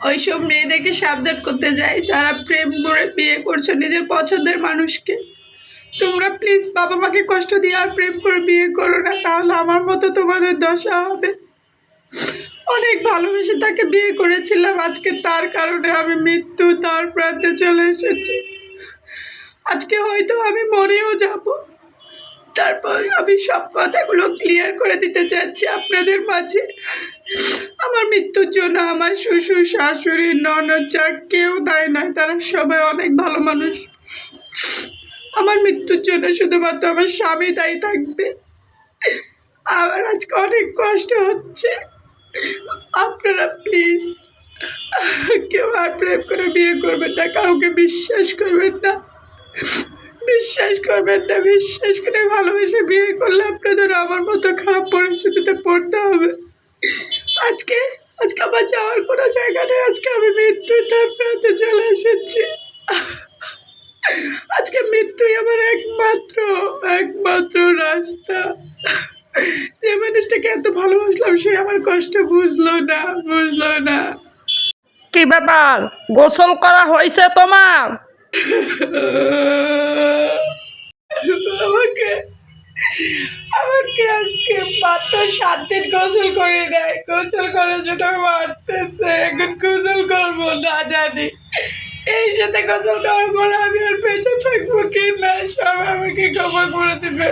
ওইসব মেয়েদেরকে সাবধান করতে যাই যারা প্রেম করে বিয়ে করছো নিজের পছন্দের মানুষকে। তোমরা প্লিজ বাবা মাকে কষ্ট দিয়ে আর প্রেম করে বিয়ে করো না, তাহলে আমার মতো তোমাদের দশা হবে। অনেক ভালোবেসে তাকে বিয়ে করেছিলাম, আজকে তার কারণে আমি মৃত্যু তার প্রান্তে চলে এসেছি। আজকে হয়তো আমি মরেও যাব। তারপর আমি সব কথাগুলো ক্লিয়ার করে দিতে চাচ্ছি আপনাদের মাঝে। আমার মৃত্যুর জন্য আমার শ্বশুর শাশুড়ি ননদ যা কেউ দায়ী নয়, তারা সবাই অনেক ভালো মানুষ। আমার মৃত্যুর জন্য শুধুমাত্র আমার স্বামী দায়ী থাকবে। আমার আজকে অনেক কষ্ট হচ্ছে। আপনারা প্লিজ কেউ আর প্রেম করে বিয়ে করবেন না, কাউকে বিশ্বাস করবেন না, বিশ্বাস করবেন না। বিশ্বাস করে ভালোবেসে বিয়ে করলে আপনাদের আমার মতো খারাপ পরিস্থিতিতে পড়তে হবে। আজকে আজকে আমার যাওয়ার কোনো জায়গা নেই। আজকে আমি মৃত্যু তার প্রান্তে চলে এসেছি। আজকে মৃত্যুই আমার একমাত্র একমাত্র রাস্তা। যে মানুষটাকে এত ভালোবাসলাম সে আমার কষ্ট বুঝলো না। কি ব্যাপার, গোসল করা হয়েছে তোমার? আমাকে আমাকে আজকে মাত্র 7 দিন গোসল করে নেয়। গোসল করার জন্য মারতেছে। এখন গোসল করবো না জানি এই সাথে গোসল করার পর আমি আর বেঁচে থাকবো কি না, সব আমাকে ক্ষমা করে দিবে।